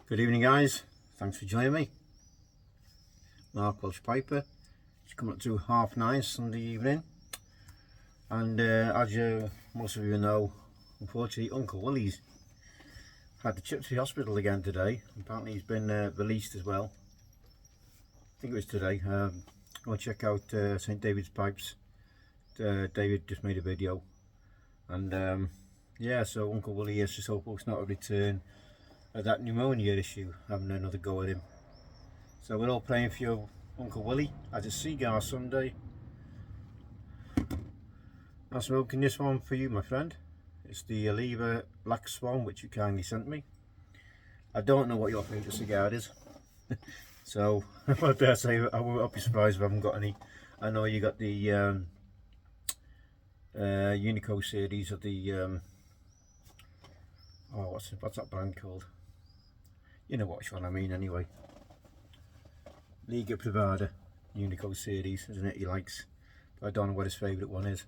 Good evening, guys. Thanks for joining me. Mark Welsh Piper. It's coming up to 9:30 Sunday evening, and as most of you know, unfortunately Uncle Willie's had the trip to the hospital again today. Apparently he's been released as well. I think it was today. Go and check out St David's Pipes. David just made a video, and yeah, so Uncle Willie is just hopeful it's not a return of that pneumonia issue, having another go at him. So we're all praying for you, Uncle Willie, as a Cee-Gar Sunday. I'm smoking this one for you, my friend. It's the Oliva Black Swan, which you kindly sent me. I don't know what your favourite cigar is, so I dare say I won't be surprised if I haven't got any. I know you got the Unico series of the oh, what's that brand called? You know which one I mean anyway. Liga Privada Unico series, isn't it? He likes, but I don't know what his favourite one is.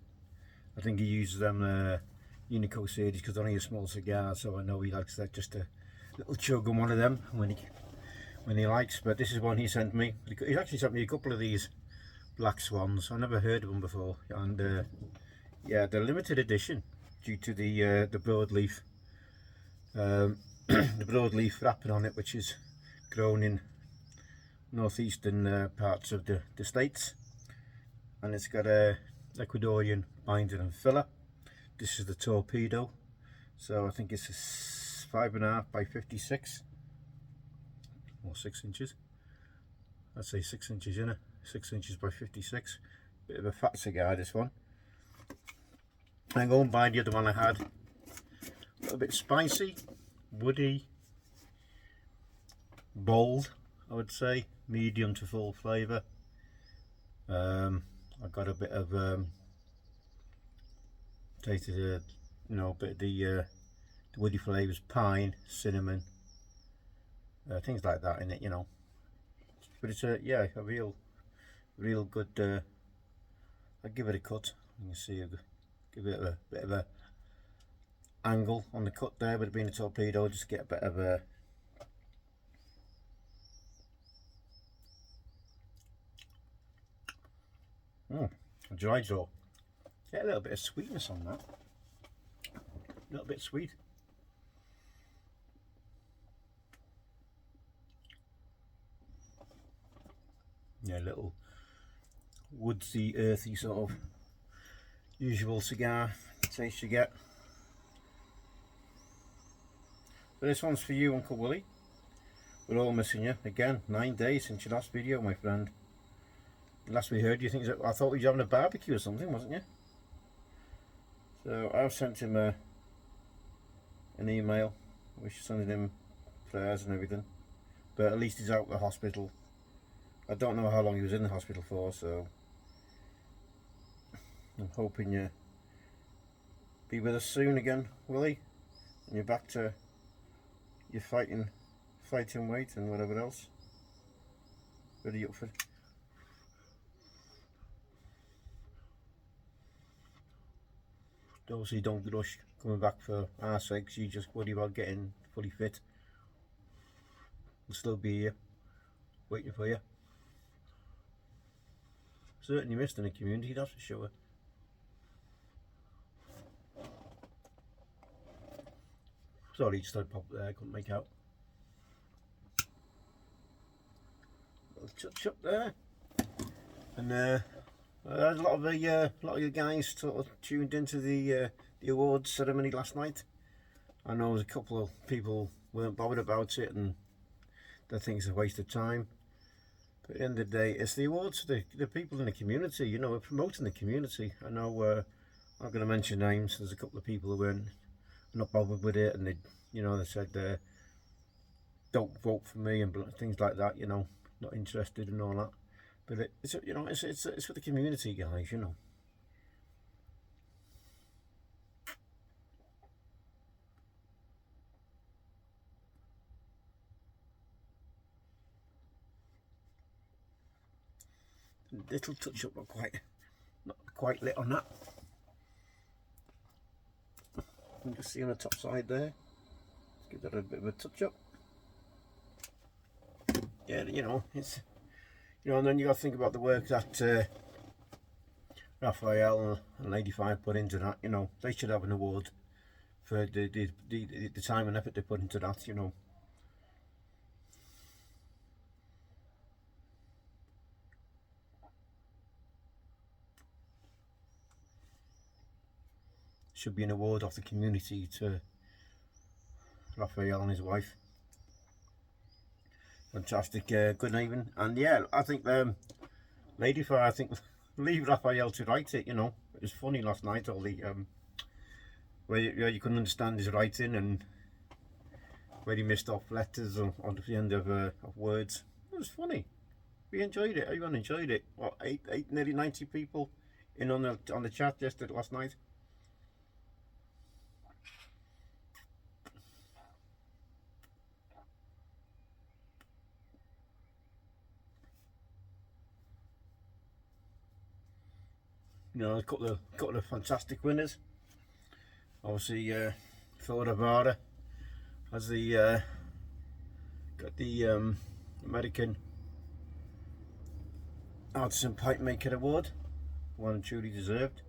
I think he uses them Unico series because they're only a small cigar, so I know he likes that, just a little chug on one of them when he likes. But this is one he sent me. He's actually sent me a couple of these Black Swans. I never heard of them before, and yeah, they're limited edition due to the broadleaf. The broadleaf wrapping on it, which is grown in northeastern parts of the states, and it's got a Ecuadorian binder and filler. This is the torpedo, so I think it's a 5.5 by 56 or 6 inches. I'd say 6 inches, in it, 6 inches by 56. Bit of a fat cigar, this one. I'm going by the other one I had. A little bit spicy, woody, bold, I would say, medium to full flavour. I got a bit of tasted a bit of the woody flavours, pine, cinnamon, things like that in it, But it's a real good. I'd give it a cut. You can see, give it a bit of a angle on the cut there, with it being a torpedo, just get a bit of a a dry draw. Get a little bit of sweetness on that. A little bit sweet. Yeah, a little woodsy, earthy sort of usual cigar taste you get. So this one's for you, Uncle Willie. We're all missing you. Again, 9 days since your last video, my friend. Last we heard, I thought we were having a barbecue or something, wasn't you? So I've sent him an email, sending him prayers and everything. But at least he's out of the hospital. I don't know how long he was in the hospital for, so I'm hoping you be with us soon again, Willie, and you're back to your fighting weight and whatever else. Ready up for it. Obviously, don't rush coming back for our sakes. You just worry about getting fully fit. We'll still be here, waiting for you. Certainly missed in the community, that's for sure. Sorry, just had a pop there, I couldn't make out. Little touch up there, and a lot of you guys sort of tuned into the awards ceremony last night. I know there's a couple of people weren't bothered about it and they think it's a waste of time. But at the end of the day, it's the awards for the people in the community. We're promoting the community. I know I'm not going to mention names. There's a couple of people who weren't not bothered with it, and they said don't vote for me and things like that. Not interested and all that. But it's for the community, guys. Little touch up, not quite lit on that. You can just see on the top side there. Give that a bit of a touch up. yeah, you know, it's, you know, and then you got to think about the work that Raphael and Lady Five put into that. You know, they should have an award for the time and effort they put into that. You know. Should be an award of the community to Raphael and his wife. Fantastic, good evening. And yeah, I think Lady Fire, I think leave Raphael to write it. You know, it was funny last night, all the where you couldn't understand his writing and where he missed off letters on the end of words. It was funny. We enjoyed it. Everyone enjoyed it. What, nearly 90 people in on the chat yesterday last night. You know, a couple of fantastic winners. Obviously, Phil Rivara has the got the American Artisan Pipe Maker Award, one and truly deserved.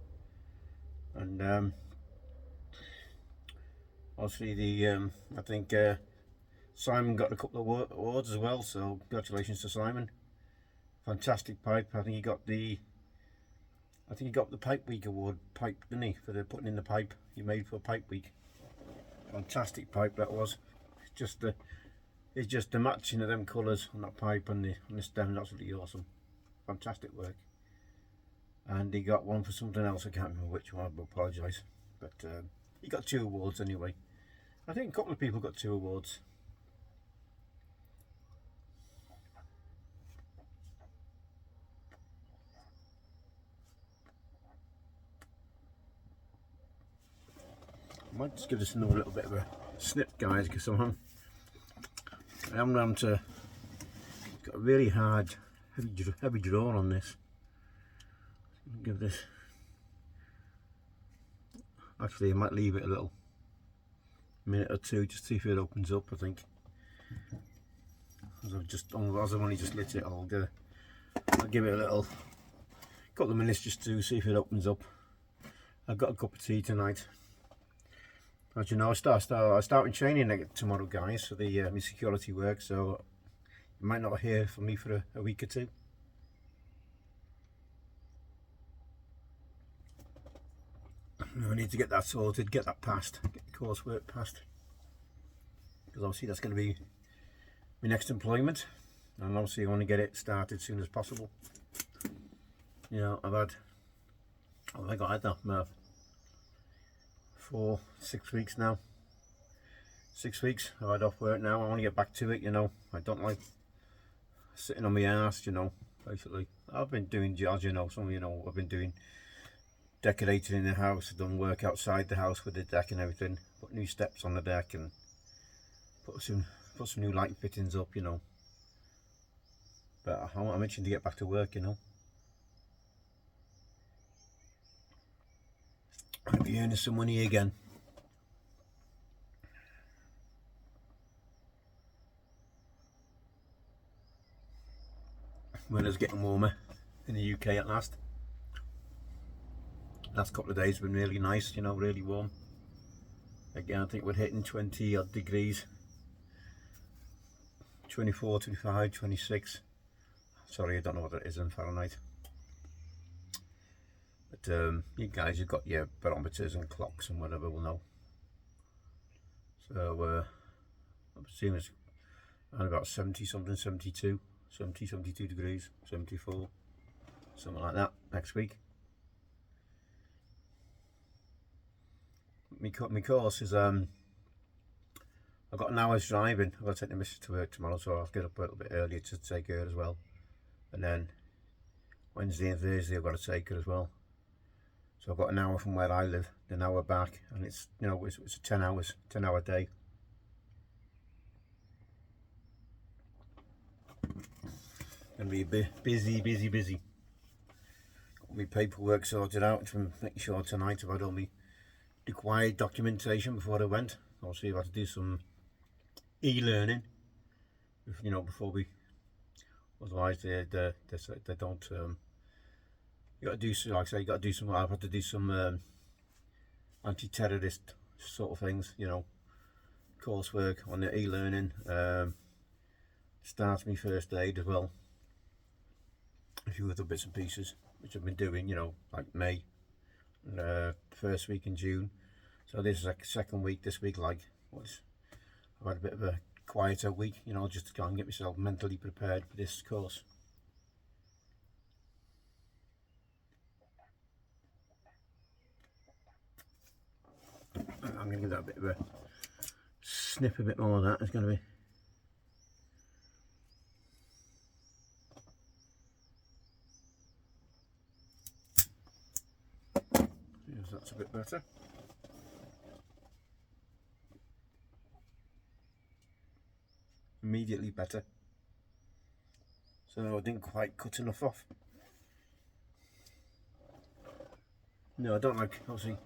And obviously the I think Simon got a couple of awards as well. So congratulations to Simon. Fantastic pipe. I think he got the Pipe Week award, didn't he, for the putting in the pipe he made for Pipe Week. Fantastic pipe that was. It's just the matching of them colours on that pipe and the stem. That's really awesome. Fantastic work. And he got one for something else. I can't remember which one. I apologise. But he got 2 awards anyway. I think a couple of people got 2 awards. I might just give this another little bit of a snip, guys, because I am having to got a really hard, heavy draw on this. Give this. Actually, I might leave it a little minute or two just to see if it opens up. I think as I've only just lit it, I'll give it a little couple of minutes just to see if it opens up. I've got a cup of tea tonight. As you know, I start in training tomorrow, guys, for the my security work, so you might not hear from me for a week or two. I need to get that sorted, get that passed, get the coursework passed, because obviously that's going to be my next employment, and obviously I want to get it started as soon as possible. You know, I've had that 6 weeks now. 6 weeks I've had off work now. I want to get back to it, you know. I don't like sitting on my ass, you know, basically. I've been doing jobs, you know, some of you know, I've been doing decorating in the house. I've done work outside the house with the deck and everything. Put new steps on the deck and put some new light fittings up, you know. But I'm itching to get back to work, you know. I'll be earning some money again. Weather's getting warmer in the UK at last. Last couple of days have been really nice, you know, really warm. Again, I think we're hitting 20 odd degrees. 24, 25, 26. Sorry, I don't know what it is in Fahrenheit. But you guys who've got your barometers and clocks and whatever will know. So I'm assuming it's around about 70 something, 72 degrees, 74, something like that next week. My course is I've got an hour's driving. I've got to take the missus to work tomorrow, so I'll get up a little bit earlier to take her as well. And then Wednesday and Thursday I've got to take her as well. So I've got an hour from where I live, an hour back, and it's, you know, it's a 10-hour day. Gonna be busy. Got my paperwork sorted out to make sure tonight I've had all my required documentation before I went. Obviously I've had to do some e-learning, you know, before we Otherwise they don't. You got to do, like I say, you got to do some. I've had to do some anti-terrorist sort of things, you know, coursework on the e-learning. Starts me first aid as well. A few other bits and pieces which I've been doing, you know, like May and first week in June. So this is like second week this week. Like, I've had a bit of a quieter week, you know, just to try and get myself mentally prepared for this course. I'm going to give that a bit of a snip, a bit more of that. It's going to be. Yes, that's a bit better. Immediately better. So I didn't quite cut enough off. No, I don't like, obviously,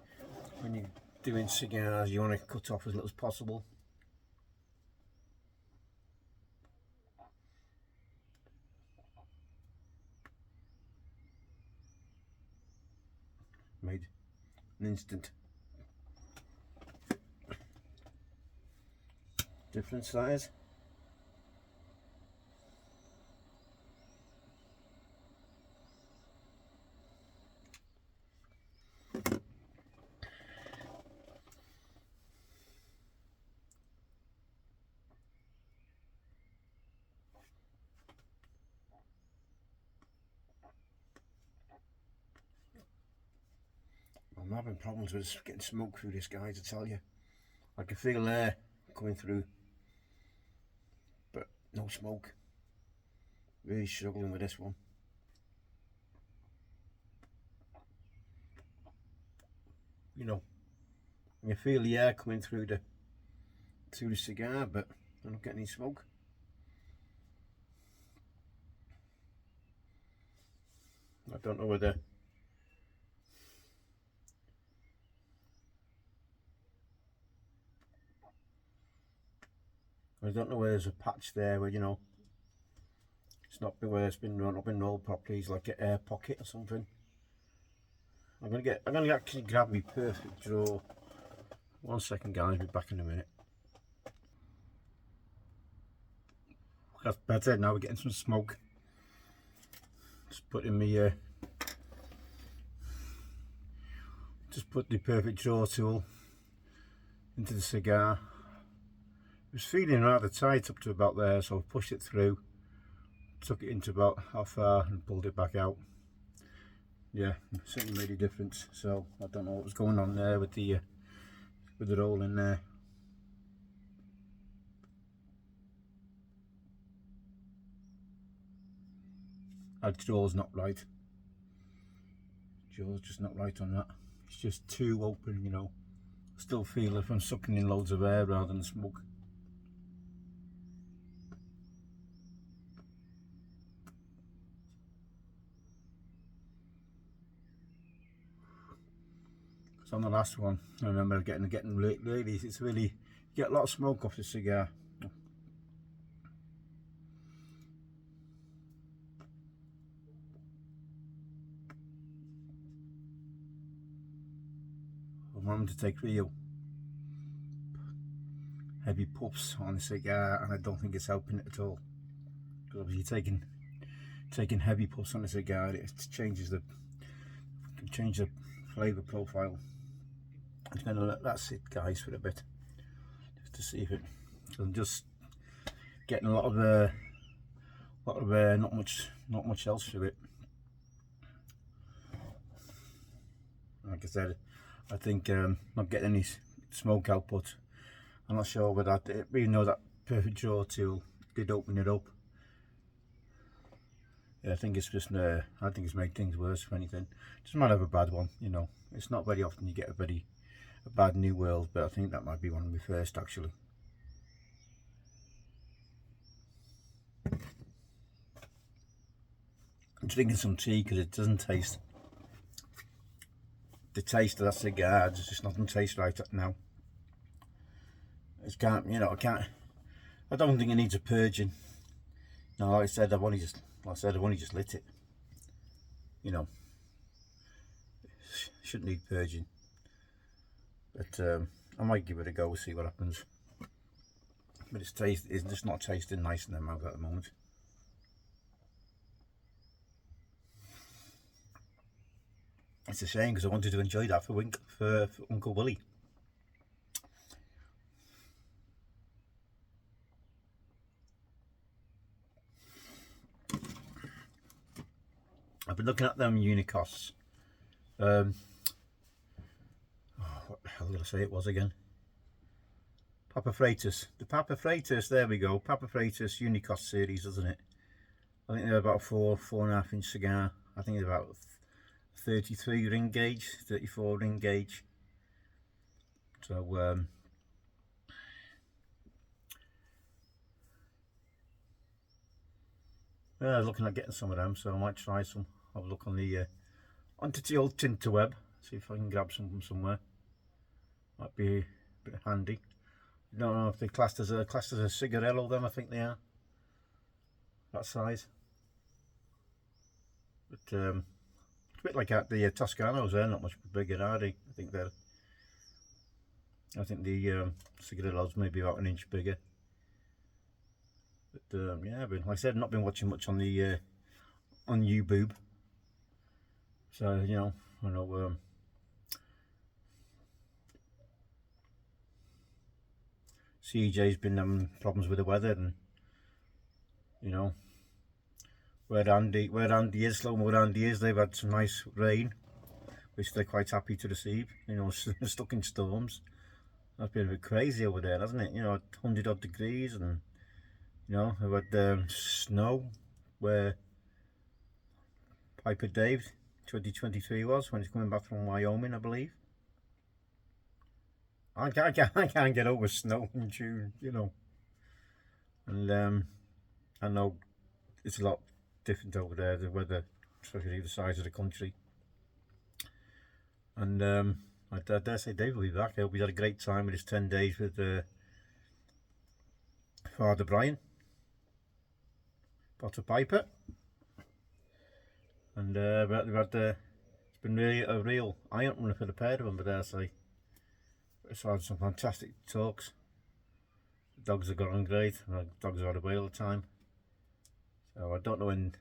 when you're doing cigars, you want to cut off as little as possible. Made an instant difference, that is. I'm having problems with getting smoke through this, guys, I tell you. I can feel air coming through, but no smoke. Really struggling with this one. You know, I can feel the air coming through the cigar, but I'm not getting any smoke. I don't know whether there's a patch there where, you know, it's not been where it's been run up and rolled properly. It's like an air pocket or something. I'm gonna actually grab my perfect draw. 1 second, guys, I'll be back in a minute. That's better. Now we're getting some smoke. Just put in me just put the perfect draw tool into the cigar. It was feeling rather tight up to about there, so I pushed it through, took it into about half far and pulled it back out. Yeah, certainly made a difference. So I don't know what was going on there with the roll in there. Our jaw's not right. Jaw's just not right on that. It's just too open, you know. I still feel if I'm sucking in loads of air rather than smoke. So on the last one, I remember getting really, it's really, you get a lot of smoke off the cigar. I'm having to take real heavy puffs on the cigar, and I don't think it's helping it at all. Because obviously taking heavy puffs on the cigar, it changes the flavour profile. I'm going to let that sit, guys, for a bit, just to see if it. I'm just getting a lot of not much else through it. Like I said, I think not getting any smoke output. I'm not sure whether even though that perfect draw tool did open it up. Yeah, I think it's just I think it's made things worse, if anything. Just might have a bad one, you know. It's not very often you get a bad New World, but I think that might be one of my first, actually. I'm drinking some tea because it doesn't taste. The taste of that cigar just doesn't taste right now. It can't, you know, I don't think it needs a purging. Now, like I said, I've only just lit it. You know, shouldn't need purging, but I might give it a go, see what happens. But it's just not tasting nice in the mouth at the moment. It's a shame because I wanted to enjoy that for Uncle Willie. I've been looking at them Unicosts. What the hell did I say it was again? Papa Freitas. The Papa Freitas, there we go. Papa Freitas Unicost series, isn't it? I think they're about 4.5 inch cigar. I think they're about 33 ring gauge, 34 ring gauge. So yeah, looking at getting some of them, so I might try some. Have a look on the onto the old Tinterweb, see if I can grab some from somewhere. Might be a bit handy. I don't know if they're classed as a cigarello. Them, I think they are that size. But it's a bit like the Toscanos. They're not much bigger, are they? I think the cigarellos may be about an inch bigger. But yeah, but like I said, not been watching much on the on YouTube. So you know, I know CJ's been having problems with the weather, and you know where Andy is, where Andy is, they've had some nice rain, which they're quite happy to receive. You know, stuck in storms. That's been a bit crazy over there, hasn't it? You know, 100 odd degrees, and you know, they've had snow where Piper Dave 2023 was, when he's coming back from Wyoming, I believe. I can't get over snow in June, you know. And I know it's a lot different over there, the weather, especially the size of the country. And I dare say Dave will be back. I hope he's had a great time with his 10 days with Father Brian, Potter Piper. And they've had it's been really a real eye-opener for the pair of them, I dare say. It's had some fantastic talks. The dogs have got on great. The dogs are out away all the time. So I don't know when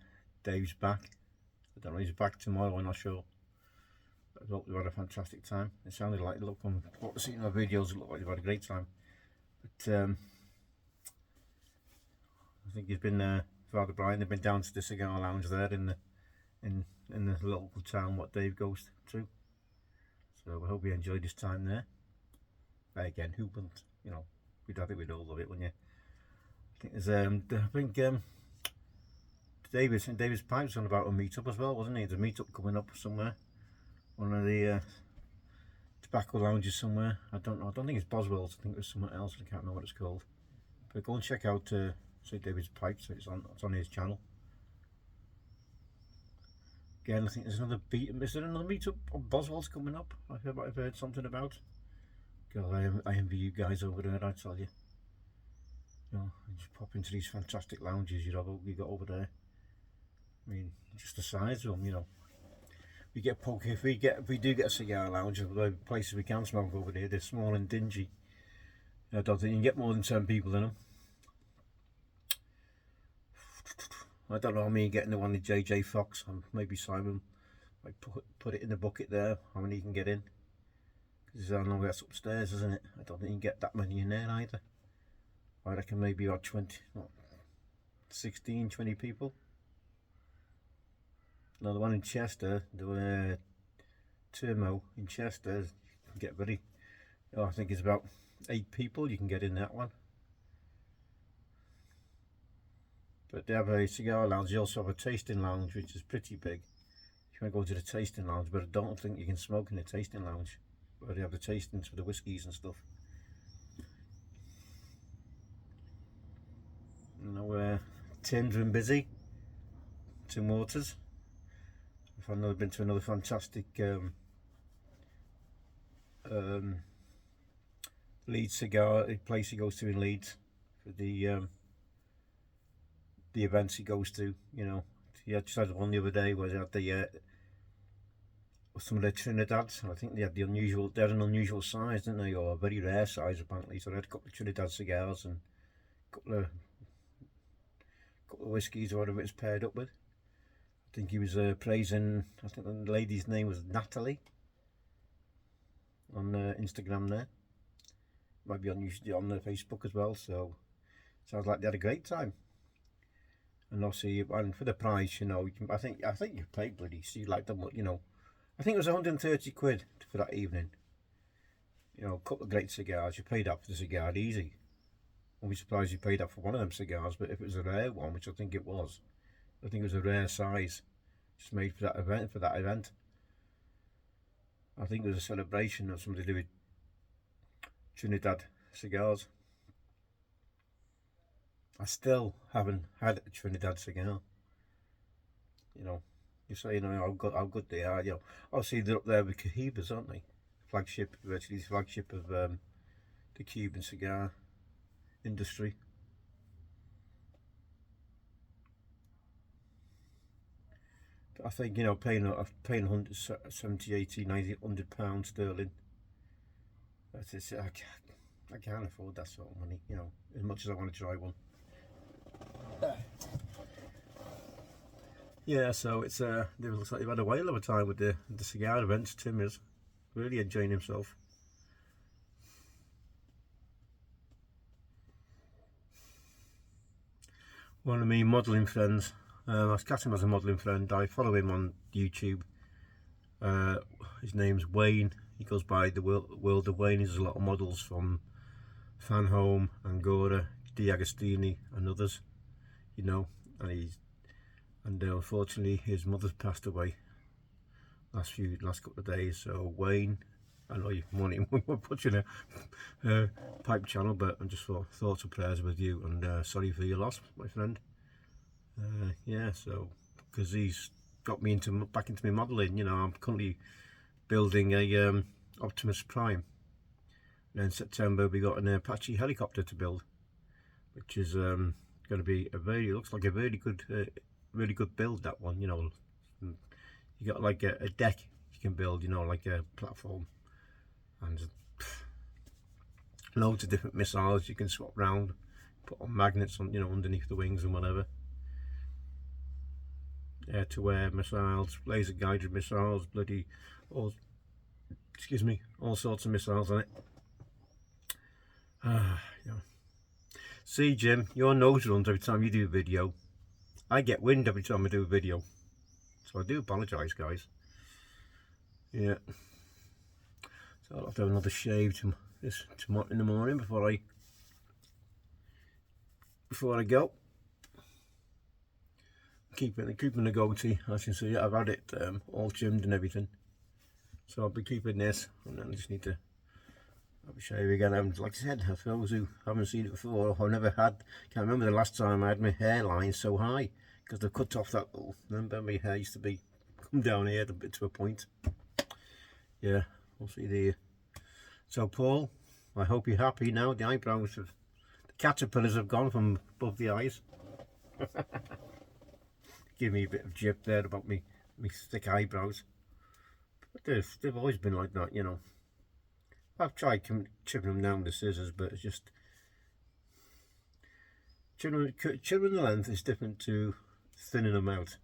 Dave's back. I don't know if he's back tomorrow, I'm not sure. But I hope they've had a fantastic time. It sounded like, look, from what I've seen in our videos, it looked like they've had a great time. But I think he's been, Father Brian, they've been down to the cigar lounge there in the local town what Dave goes to. So I hope he enjoyed his time there. But again, who wouldn't? You know, we'd all love it, wouldn't you? I think David's Pipes on about a meetup as well, wasn't he? There's a meetup coming up somewhere. One of the tobacco lounges somewhere. I don't know. I don't think it's Boswell's. I think it was somewhere else. I can't remember what it's called. But go and check out St. David's Pipes. It's on his channel. Again, I think there's another is there another meetup on Boswell's coming up? I've heard something about. God, I envy you guys over there, I tell you. You know, you just pop into these fantastic lounges you got over there. I mean, just the size of them, you know. We get poker if we do get a cigar lounge, the places we can smoke over there, they're small and dingy. I don't think you can get more than 10 people in them. I don't know how many get in the one with JJ Fox, and maybe Simon might put it in the bucket there, how many you can get in. Because I know that's upstairs, isn't it? I don't think you can get that many in there either. I reckon maybe about 16, 20 people. Now the one in Chester, the Turmo in Chester, you can get very, I think it's about 8 people you can get in that one. But they have a cigar lounge. They also have a tasting lounge, which is pretty big. If you want to go to the tasting lounge, but I don't think you can smoke in the tasting lounge. But they have the tastings for the whiskies and stuff. You know, Tim's been busy. Tim Waters. I've been to another fantastic Leeds cigar place he goes to in Leeds for the the events he goes to. You know, he had just had one the other day where he had the some of the Trinidad's, and I think they had an unusual size, didn't they, or a very rare size apparently. So they had a couple of Trinidad cigars and a couple of whiskies or whatever it's paired up with. I think he was praising, I think the lady's name was Natalie on Instagram there. Might be on the Facebook as well. So sounds like they had a great time. And obviously, and for the price, you know, I think you paid bloody, see, like them, you know. I think it was 130 quid for that evening. You know, a couple of great cigars. You paid that for the cigar easy. I'll be surprised you paid that for one of them cigars, but if it was a rare one, which I think it was, I think it was a rare size, just made for that event. I think it was a celebration of something to do with Trinidad cigars. I still haven't had a Trinidad cigar. You know. You say, you know, how good they are. You know, obviously they're up there with Cohibas, aren't they? Virtually the flagship of the Cuban cigar industry. But I think, you know, paying 170, 80, 90, £100 sterling. I can't afford that sort of money. You know, as much as I want to try one. Yeah, so it looks like they've had a whale of a time with the cigar events. Tim is really enjoying himself. One of my modelling friends, I cast him as a modelling friend. I follow him on YouTube. His name's Wayne. He goes by the World of Wayne. He does a lot of models from Fanhome, Angora, D'Agostini and others, you know, and unfortunately his mother's passed away last couple of days. So Wayne, I know you're watching a pipe channel, but I'm just for thoughts and prayers with you, and sorry for your loss, my friend. Yeah, so because he's got me back into my modelling. You know, I'm currently building a Optimus Prime, and in September we got an Apache helicopter to build, which is going to be looks like a really good build, that one. You know, you got like a deck you can build, you know, like a platform, and loads of different missiles you can swap round, put on magnets on, you know, underneath the wings and whatever. Air-to-air missiles, laser guided missiles, all sorts of missiles on it. Yeah. See, Jim, your nose runs every time you do a video. I get wind every time I do a video, so I do apologise, guys. Yeah, so I'll have to have another shave tomorrow in the morning before I go. Keeping the goatee, as you see. I've had it all trimmed and everything, so I'll be keeping this, and then I just need to have a shave again. Like I said, for those who haven't seen it before, can't remember the last time I had my hairline so high, because they've cut off that little. Remember, my hair used to come down here a bit to a point. Yeah, we'll see there. So Paul, I hope you're happy now. The caterpillars have gone from above the eyes. Give me a bit of jip there about me thick eyebrows, but they've always been like that, you know. I've tried chipping them down with the scissors, but it's just trimming the length is different to thinning them out,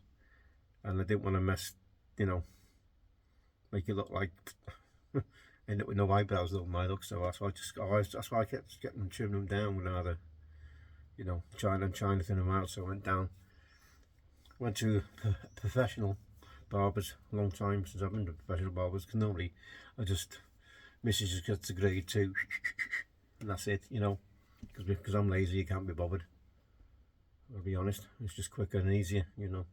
and I didn't want to mess, you know, make it look like end up with no eyebrows on my look. So that's why I kept getting trimming them down rather, you know, trying to thin them out. So I went to professional barbers a long time since I've been to professional barbers, because normally Mrs. just gets a grade 2 and that's it, you know, because I'm lazy, you can't be bothered. I'll be honest, it's just quicker and easier, you know.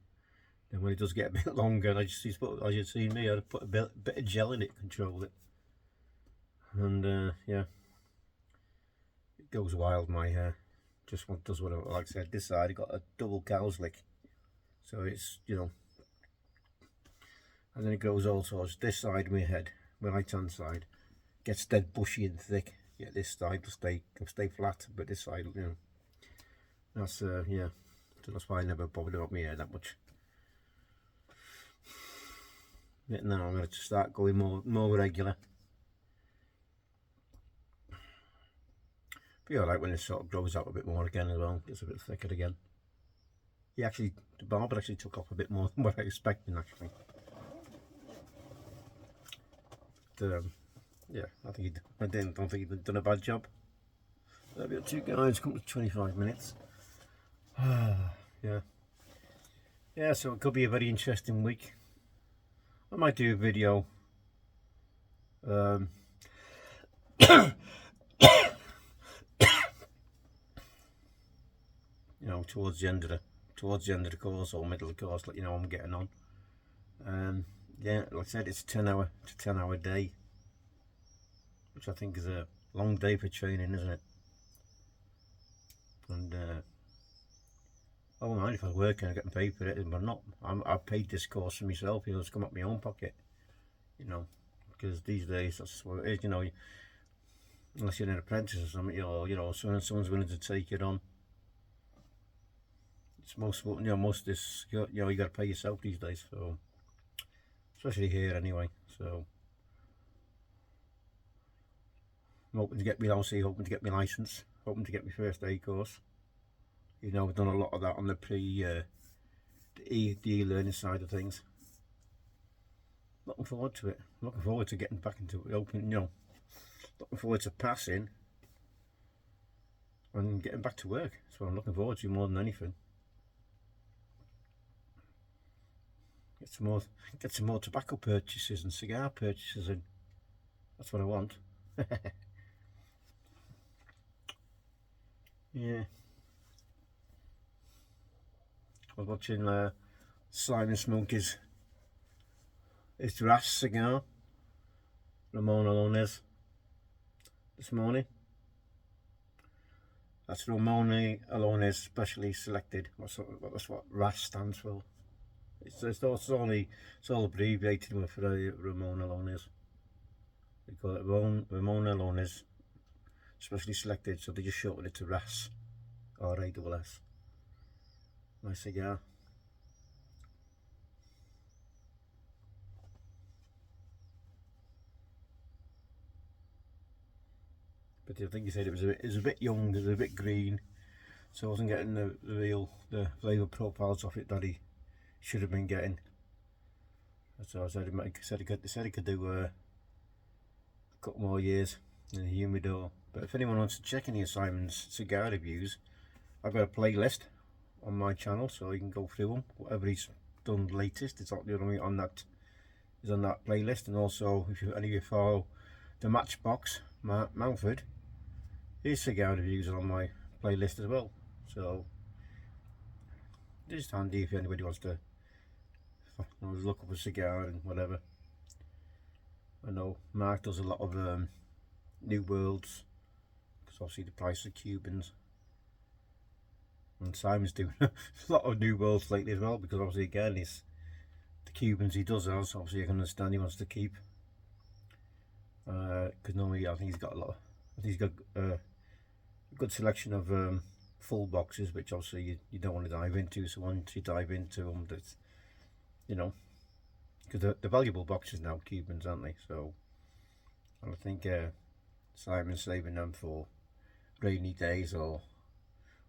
Then when it does get a bit longer, as you've seen me, I put a bit of gel in it, control it, and yeah, it goes wild, my hair. Just does what like I said. This side I got a double cow's lick, so it's, you know, and then it grows all sorts. This side of my head, my right hand side, gets dead bushy and thick. Yeah, this side will stay flat, but this side, you know, that's yeah, So that's why I never bothered about my hair that much. But now I'm going to start going more regular. Be alright when it sort of grows out a bit more again as well. Gets a bit thicker again. The barber actually took off a bit more than what I expected actually. But, yeah, I don't think he'd done a bad job. That'll be up to you guys. Come to 25 minutes. Yeah, so it could be a very interesting week. I might do a video you know, towards the end of the course or middle of the course, let you know I'm getting on. Yeah, like I said, it's a 10-hour day, which I think is a long day for training, isn't it? And I don't mind if I work and I'm getting paid for it, but not. I've paid this course for myself. You know, it's come out of my own pocket. You know, because these days that's what it is. You know, unless you're an apprentice or something, or you know, someone's willing to take it on. It's most of this. You know, you got to pay yourself these days. So, especially here anyway. So, I'm hoping to get me license. Hoping to get my first aid course. You know, I've done a lot of that on the e-learning side of things. Looking forward to it. Looking forward to getting back into it. Looking forward to passing and getting back to work. That's what I'm looking forward to more than anything. Get some more tobacco purchases and cigar purchases in. That's what I want. Yeah. I was watching Simon smoke his Ras cigar, Ramona Lones, this morning. That's Ramona Lones Specially Selected. That's what Ras stands for. It's all abbreviated for Ramona Lones. They call it Ramona Lones Specially Selected, so they just shorten it to Ras, R-A-S-S. Nice cigar. But I think he said it was a bit young, it was a bit green, so I wasn't getting the flavour profiles off it that he should have been getting. So I said he could do a couple more years in the humidor. But if anyone wants to check any of Simon's cigar reviews, I've got a playlist on my channel, so you can go through them. Whatever he's done latest, it's on that playlist. And also, if any of you follow the Matchbox Mountford, his cigar reviews are on my playlist as well. So it's just handy if anybody wants to look up a cigar and whatever. I know Mark does a lot of New Worlds, because obviously the price of Cubans. And Simon's doing a lot of New Worlds lately as well, because obviously again it's the Cubans he does has, obviously I can understand he wants to keep. Because normally I think he's got a good selection of full boxes, which obviously you don't want to dive into. So once you dive into them, that's, you know, because they're valuable boxes now, Cubans, aren't they? So I think Simon's saving them for rainy days, or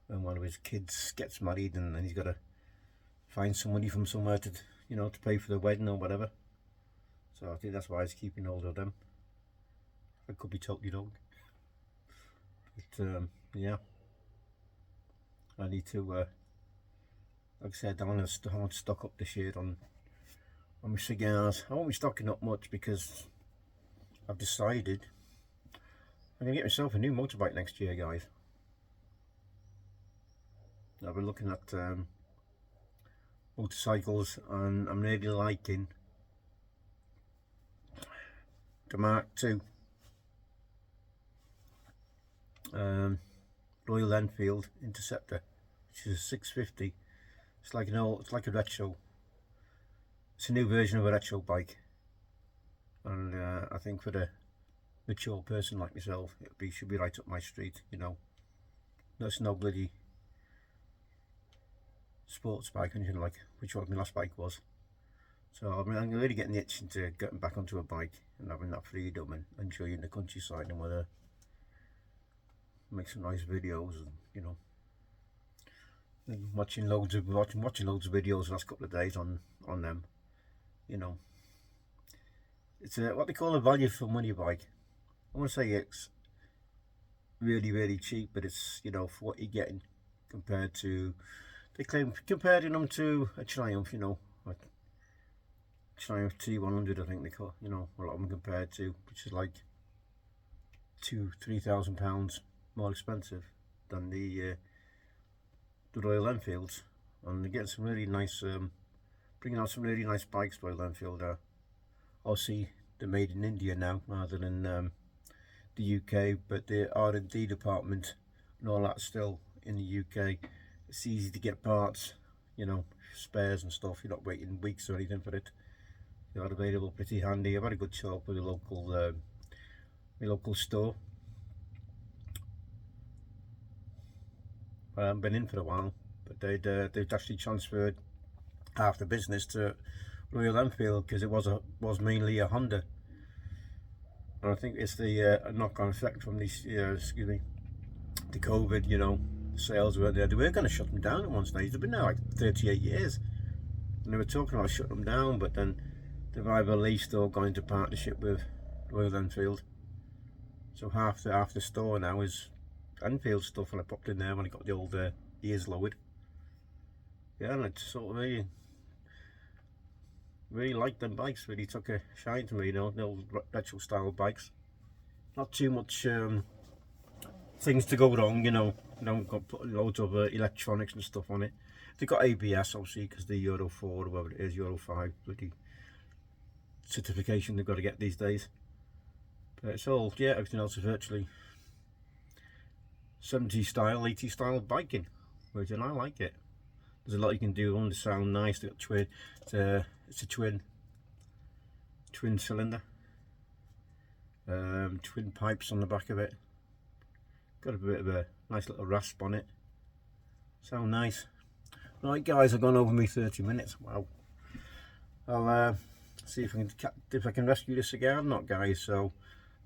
when one of his kids gets married and then he's got to find some money from somewhere to, you know, to pay for the wedding or whatever. So I think that's why he's keeping hold of them. I could be totally wrong. But yeah, I need to, like I said, I want to stock up this year on my cigars. I won't be stocking up much because I've decided I'm going to get myself a new motorbike next year, guys. I've been looking at motorcycles, and I'm really liking the Mark II Royal Enfield Interceptor, which is a 650. It's like a retro. It's a new version of a retro bike, and I think for the mature person like myself, should be right up my street. You know, that's no bloody sports bike, and like which one my last bike was. So I mean, I'm really getting the itch into getting back onto a bike and having that freedom and enjoying the countryside and whether make some nice videos and and watching loads of videos the last couple of days on them. It's what they call a value for money bike. I want to say it's really cheap, but it's for what you're getting compared to, they claim comparing them to a Triumph, like Triumph T100, I think they call, a lot of them compared to, which is like £2,000-3,000 more expensive than the Royal Enfields, and they get some really nice, bringing out some really nice bikes. Royal Enfield are, obviously they're made in India now rather than the UK, but the R&D department and all that still in the UK. It's easy to get parts, spares and stuff. You're not waiting weeks or anything for it. They're available pretty handy. I've had a good talk with a local my local store. I haven't been in for a while, but they'd actually transferred half the business to Royal Enfield because it was mainly a Honda. And I think it's the knock-on effect from these, the COVID, sales weren't there. They were going to shut them down at one stage. They've been there like 38 years. And they were talking about shutting them down, but then they've either leased or gone into partnership with Royal Enfield. So half the store now is Enfield stuff, and I popped in there when I got the old ears lowered. Yeah, and it's sort of really liked them bikes. Really took a shine to me, the old retro style bikes. Not too much things to go wrong, got put loads of electronics and stuff on it. They got ABS obviously because the Euro 4 or whatever it is, Euro 5 bloody certification they've got to get these days. But it's all, everything else is virtually 70s style, 80s style biking, which, and I like it. There's a lot you can do on. They sound nice. They've got twin. It's a twin cylinder. Twin pipes on the back of it. Got a bit of a nice little rasp on it. Sound nice. Right, guys, I've gone over me 30 minutes. Wow. I'll see if I can rescue this Cee-Gar or not, guys. So,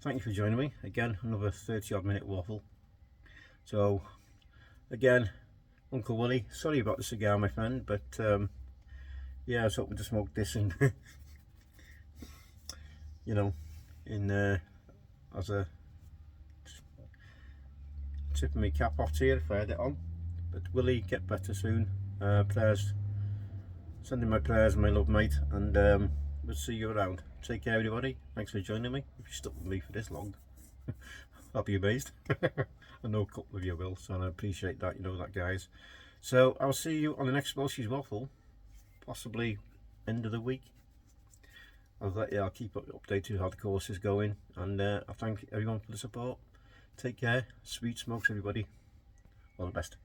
thank you for joining me again. Another 30-odd minute waffle. So, again, Uncle Willie, sorry about the Cee-Gar, my friend, but yeah, I was hoping to smoke this and as a tipping my cap off here if I had it on. But Willie, get better soon. Prayers, sending my prayers, my love, mate, and we'll see you around. Take care, everybody. Thanks for joining me. If you stuck with me for this long, I'll be amazed. I know a couple of you will, so I appreciate that, that, guys. So I'll see you on the next Welsh's Waffle, possibly end of the week. I'll keep updated how the course is going, and I thank everyone for the support. Take care, sweet smokes, everybody. All the best.